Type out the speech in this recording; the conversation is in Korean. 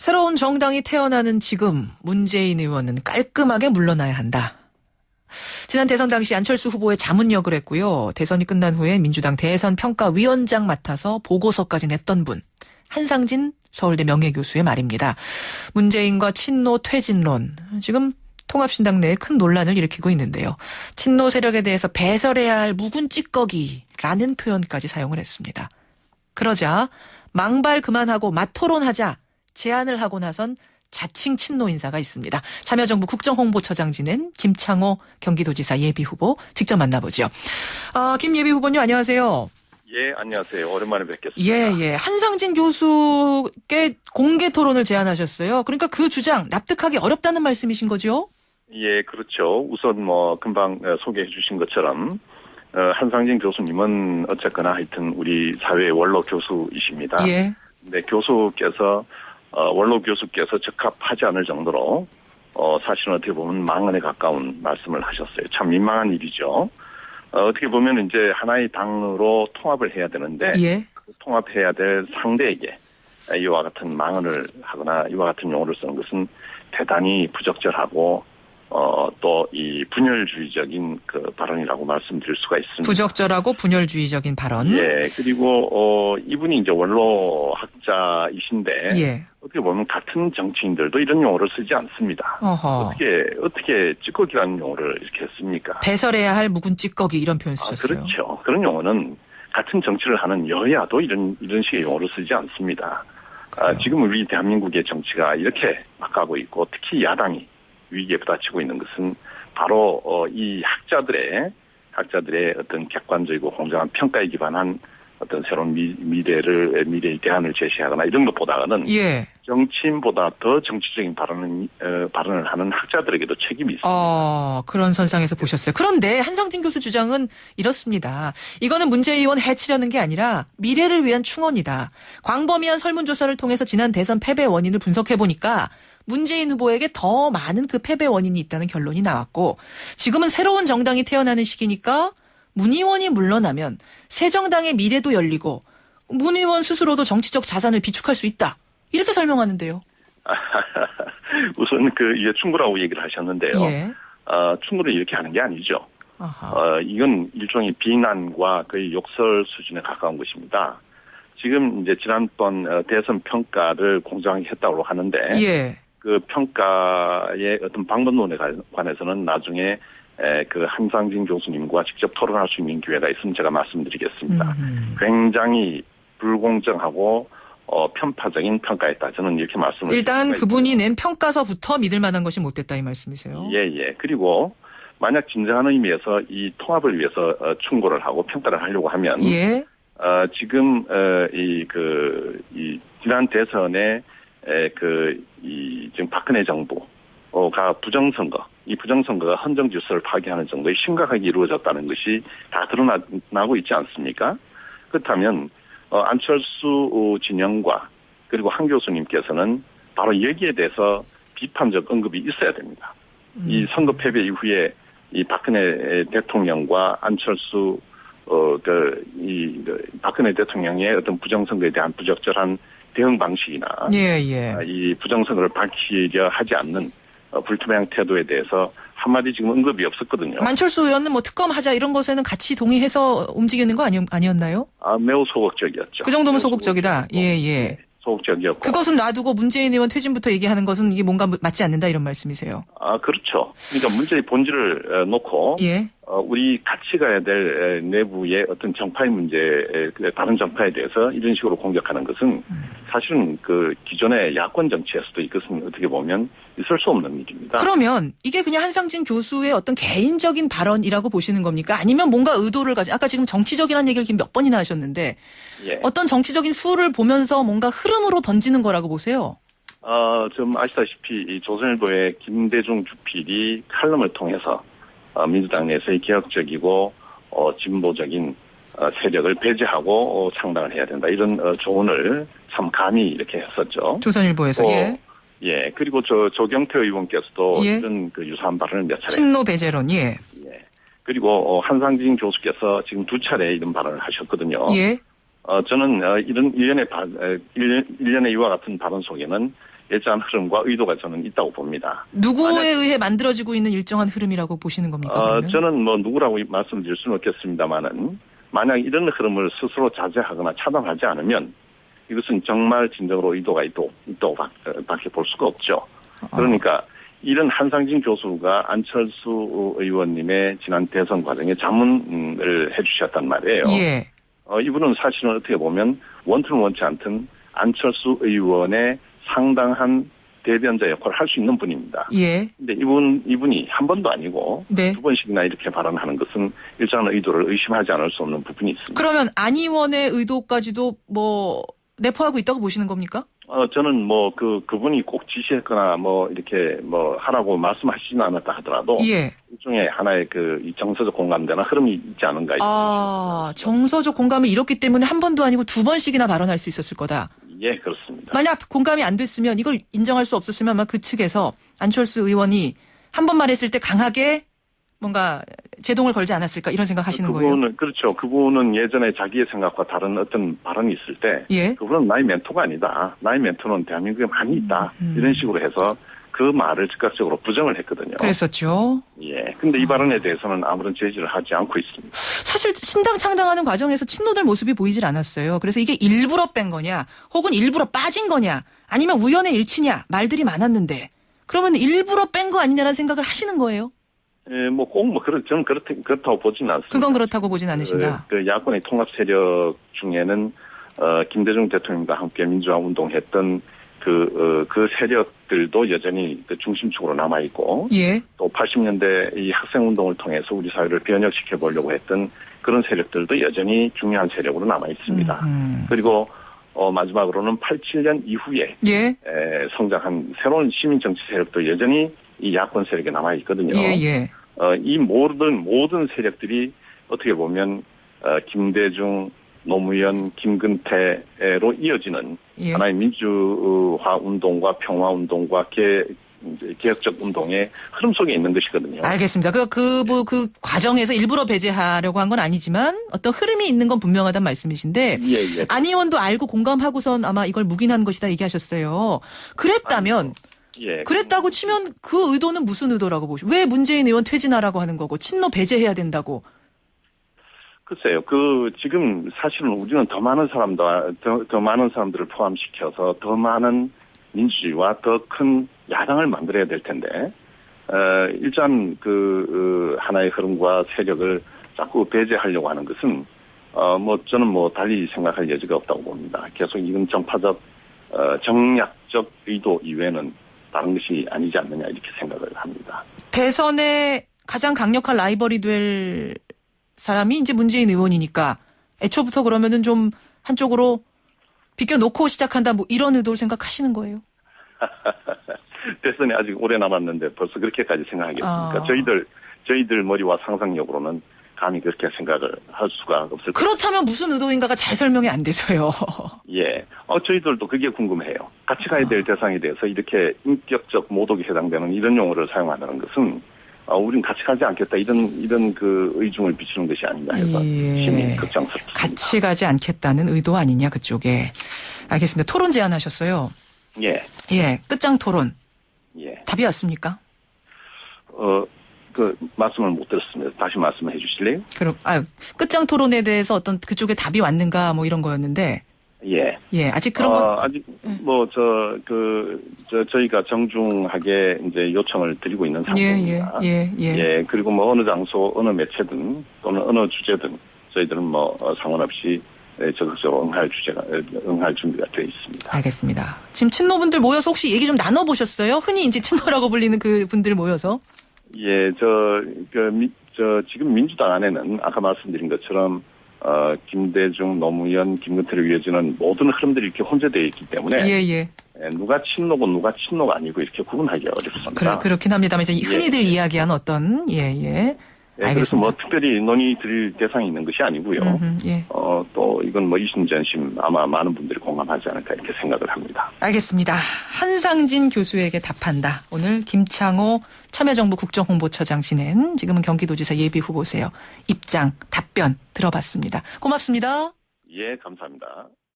새로운 정당이 태어나는 지금 문재인 의원은 깔끔하게 물러나야 한다. 지난 대선 당시 안철수 후보의 자문역을 했고요. 대선이 끝난 후에 민주당 대선평가위원장 맡아서 보고서까지 냈던 분. 한상진 서울대 명예교수의 말입니다. 문재인과 친노 퇴진론. 지금 통합신당 내에 큰 논란을 일으키고 있는데요. 친노 세력에 대해서 배설해야 할 묵은 찌꺼기라는 표현까지 사용을 했습니다. 그러자 망발 그만하고 맞토론하자 제안을 하고 나선 자칭 친노 인사가 있습니다. 참여정부 국정홍보처장 지낸 김창호 경기도지사 예비후보 직접 만나보죠. 김 예비후보님 안녕하세요. 예, 안녕하세요. 오랜만에 뵙겠습니다. 예. 한상진 교수께 공개 토론을 제안하셨어요. 그러니까 그 주장 납득하기 어렵다는 말씀이신 거죠? 예, 그렇죠. 우선 금방 소개해 주신 것처럼 한상진 교수님은 어쨌거나 하여튼 우리 사회의 원로 교수이십니다. 예. 근데 교수께서 원로 교수께서 적합하지 않을 정도로 사실은 어떻게 보면 망언에 가까운 말씀을 하셨어요. 참 민망한 일이죠. 어떻게 보면 이제 하나의 당으로 통합을 해야 되는데 예. 그 통합해야 될 상대에게 이와 같은 망언을 하거나 이와 같은 용어를 쓰는 것은 대단히 부적절하고 또 이 분열주의적인 그 발언이라고 말씀드릴 수가 있습니다. 부적절하고 분열주의적인 발언. 예, 그리고 이분이 이제 원로 학자이신데 예. 어떻게 보면 같은 정치인들도 이런 용어를 쓰지 않습니다. 어허. 어떻게 찌꺼기라는 용어를 이렇게 씁니까? 배설해야 할 묵은 찌꺼기 이런 표현 쓰셨어요. 그렇죠. 그런 용어는 같은 정치를 하는 여야도 이런 식의 용어를 쓰지 않습니다. 지금 우리 대한민국의 정치가 이렇게 막가고 있고 특히 야당이 위기에 부딪히고 있는 것은 바로 이 학자들의 어떤 객관적이고 공정한 평가에 기반한 어떤 새로운 미래의 대안을 제시하거나 이런 것보다는 예. 정치인보다 더 정치적인 발언을 하는 학자들에게도 책임이 있습니다. 그런 선상에서 보셨어요. 그런데 한상진 교수 주장은 이렇습니다. 이거는 문재인 의원 해치려는 게 아니라 미래를 위한 충언이다. 광범위한 설문조사를 통해서 지난 대선 패배 원인을 분석해보니까 문재인 후보에게 더 많은 그 패배 원인이 있다는 결론이 나왔고 지금은 새로운 정당이 태어나는 시기니까 문 의원이 물러나면 새 정당의 미래도 열리고 문 의원 스스로도 정치적 자산을 비축할 수 있다. 이렇게 설명하는데요. 우선 이게 충고라고 얘기를 하셨는데요. 예. 충고를 이렇게 하는 게 아니죠. 아하. 이건 일종의 비난과 거의 욕설 수준에 가까운 것입니다. 지금 이제 지난번 대선 평가를 공정하게 했다고 하는데 예. 그 평가의 어떤 방법론에 관해서는 나중에 그 한상진 교수님과 직접 토론할 수 있는 기회가 있으면 제가 말씀드리겠습니다. 굉장히 불공정하고 편파적인 평가였다. 저는 이렇게 말씀을 일단 그분이 낸 평가서부터 믿을 만한 것이 못 됐다 이 말씀이세요? 예. 그리고 만약 진정한 의미에서 이 통합을 위해서 충고를 하고 평가를 하려고 하면 예. 지금 지난 대선에 지금 박근혜 정부가 이 부정선거가 헌정 질서를 파괴하는 정도의 심각하게 이루어졌다는 것이 다 드러나고 있지 않습니까? 그렇다면 안철수 진영과 그리고 한 교수님께서는 바로 여기에 대해서 비판적 언급이 있어야 됩니다. 이 선거 패배 이후에 이 박근혜 대통령과 안철수 박근혜 대통령의 어떤 부정선거에 대한 부적절한 대응 방식이나 예. 이 부정선거를 밝히려 하지 않는 불투명한 태도에 대해서 한마디 지금 언급이 없었거든요. 안철수 의원은 특검하자 이런 것에는 같이 동의해서 움직이는 거 아니었나요? 매우 소극적이었죠. 그 정도면 소극적이다. 예. 소극적이었고. 그것은 놔두고 문재인 의원 퇴진부터 얘기하는 것은 이게 뭔가 맞지 않는다 이런 말씀이세요. 그렇죠. 그러니까 문제의 본질을 놓고 예. 우리 같이 가야 될 내부의 어떤 정파의 문제, 다른 정파에 대해서 이런 식으로 공격하는 것은 사실은 기존의 야권 정치에서도 이것은 어떻게 보면 있을 수 없는 일입니다. 그러면 이게 그냥 한상진 교수의 어떤 개인적인 발언이라고 보시는 겁니까? 아니면 뭔가 의도를 가지고 아까 지금 정치적이라는 얘기를 몇 번이나 하셨는데 예. 어떤 정치적인 수를 보면서 뭔가 흐름으로 던지는 거라고 보세요? 좀 아시다시피 이 조선일보의 김대중 주필이 칼럼을 통해서 민주당 내에서의 개혁적이고 진보적인 세력을 배제하고 창당을 해야 된다. 이런 조언을 참 감히 이렇게 했었죠. 조선일보에서. 예. 그리고 조경태 의원께서도 예. 이런 유사한 발언을 몇 차례. 친노 배제론. 예. 예. 그리고 한상진 교수께서 지금 2차례 이런 발언을 하셨거든요. 예. 저는 이런 일련의 이와 같은 발언 속에는 일정한 흐름과 의도가 저는 있다고 봅니다. 누구에 의해 만들어지고 있는 일정한 흐름이라고 보시는 겁니까? 그러면? 저는 뭐 누구라고 말씀드릴 수는 없겠습니다만은 만약 이런 흐름을 스스로 자제하거나 차단하지 않으면 이것은 정말 진정으로 의도가 있다고 밖에 볼 수가 없죠. 그러니까 이런 한상진 교수가 안철수 의원님의 지난 대선 과정에 자문을 해주셨단 말이에요. 예. 이분은 사실은 어떻게 보면 원투는 원치 않든 안철수 의원의 상당한 대변자 역할을 할 수 있는 분입니다. 예. 근데 이분이 한 번도 아니고 네. 두 번씩이나 이렇게 발언하는 것은 일정한 의도를 의심하지 않을 수 없는 부분이 있습니다. 그러면 안 의원의 의도까지도 뭐 내포하고 있다고 보시는 겁니까? 저는 뭐 그분이 꼭 지시했거나 뭐 이렇게 뭐 하라고 말씀하시지는 않았다 하더라도 예. 일종의 하나의 이 정서적 공감대나 흐름이 있지 않은가. 정서적 공감을 잃었기 때문에 한 번도 아니고 두 번씩이나 발언할 수 있었을 거다. 예, 그렇습니다. 만약 공감이 안 됐으면 이걸 인정할 수 없었으면 아마 그 측에서 안철수 의원이 한 번 말했을 때 강하게 뭔가 제동을 걸지 않았을까 이런 생각 하시는 거예요? 그렇죠. 그분은 예전에 자기의 생각과 다른 어떤 발언이 있을 때 예. 그분은 나의 멘토가 아니다. 나의 멘토는 대한민국에 많이 있다. 이런 식으로 해서 그 말을 즉각적으로 부정을 했거든요. 그랬었죠. 예. 근데 이 발언에 대해서는 아무런 제지를 하지 않고 있습니다. 사실 신당 창당하는 과정에서 친노들 모습이 보이질 않았어요. 그래서 이게 일부러 뺀 거냐 혹은 일부러 빠진 거냐 아니면 우연의 일치냐 말들이 많았는데 그러면 일부러 뺀 거 아니냐라는 생각을 하시는 거예요? 예, 저는 그렇다고 보지는 않습니다. 그건 그렇다고 보진 않으신다. 야권의 통합 세력 중에는, 김대중 대통령과 함께 민주화 운동했던 그 세력들도 여전히 그 중심축으로 남아있고. 예. 또 80년대 이 학생 운동을 통해서 우리 사회를 변혁시켜 보려고 했던 그런 세력들도 여전히 중요한 세력으로 남아있습니다. 그리고, 마지막으로는 87년 이후에. 예. 성장한 새로운 시민정치 세력도 여전히 이 야권 세력에 남아있거든요. 예. 이 모든 세력들이 어떻게 보면 김대중, 노무현, 김근태로 이어지는 예. 하나의 민주화 운동과 평화 운동과 개혁적 운동의 흐름 속에 있는 것이거든요. 알겠습니다. 그 과정에서 일부러 배제하려고 한 건 아니지만 어떤 흐름이 있는 건 분명하단 말씀이신데 예. 안 의원도 알고 공감하고선 아마 이걸 묵인한 것이다 얘기하셨어요. 그랬다면 예. 그랬다고 치면 그 의도는 무슨 의도라고 보시죠? 왜 문재인 의원 퇴진하라고 하는 거고 친노 배제해야 된다고? 글쎄요. 지금 사실은 우리는 더 많은 사람들을 포함시켜서 더 많은 민주주의와 더 큰 야당을 만들어야 될 텐데, 일단 하나의 흐름과 세력을 자꾸 배제하려고 하는 것은, 저는 달리 생각할 여지가 없다고 봅니다. 계속 이건 정파적, 정략적 의도 이외에는 다른 것이 아니지 않느냐 이렇게 생각을 합니다. 대선에 가장 강력한 라이벌이 될 사람이 이제 문재인 의원이니까 애초부터 그러면은 좀 한쪽으로 비껴놓고 시작한다 뭐 이런 의도를 생각하시는 거예요? 대선이 아직 오래 남았는데 벌써 그렇게까지 생각하겠습니까? 저희들 머리와 상상력으로는 감히 그렇게 생각을 할 수가 없을 거예요. 그렇다면 무슨 의도인가가 잘 설명이 안 돼서요. 예. 저희들도 그게 궁금해요. 같이 가야 될 대상에 대해서 이렇게 인격적 모독에 해당되는 이런 용어를 사용한다는 것은 우린 같이 가지 않겠다 이런 그 의중을 비추는 것이 아닌가 해서 심히 걱정스럽습니다. 같이 가지 않겠다는 의도 아니냐 그쪽에. 알겠습니다. 토론 제안하셨어요. 예. 예. 끝장 토론. 예. 답이 왔습니까? 말씀을 못 들었습니다. 다시 말씀해 주실래요? 끝장 토론에 대해서 어떤 그쪽에 답이 왔는가 뭐 이런 거였는데. 예. 예. 아직 그런 거. 아직 저희가 정중하게 이제 요청을 드리고 있는 상태입니다. 예. 그리고 어느 장소, 어느 매체든 또는 어느 주제든 저희들은 상관없이 적극적으로 응할 준비가 되어 있습니다. 알겠습니다. 지금 친노분들 모여서 혹시 얘기 좀 나눠보셨어요? 흔히 이제 친노라고 불리는 그 분들 모여서. 예, 지금 민주당 안에는 아까 말씀드린 것처럼, 김대중, 노무현, 김근태를 이어지는 모든 흐름들이 이렇게 혼재되어 있기 때문에. 예. 누가 친노고 누가 친노가 아니고 이렇게 구분하기가 어렵습니다. 그렇긴 합니다만 이제 흔히들 이야기하는 어떤, 그래서 특별히 논의 드릴 대상이 있는 것이 아니고요. 또 이건 이심전심 아마 많은 분들이 공감하지 않을까 이렇게 생각을 합니다. 알겠습니다. 한상진 교수에게 답한다. 오늘 김창호 참여정부 국정홍보처장 지낸 지금은 경기도지사 예비후보세요. 입장, 답변 들어봤습니다. 고맙습니다. 예, 감사합니다.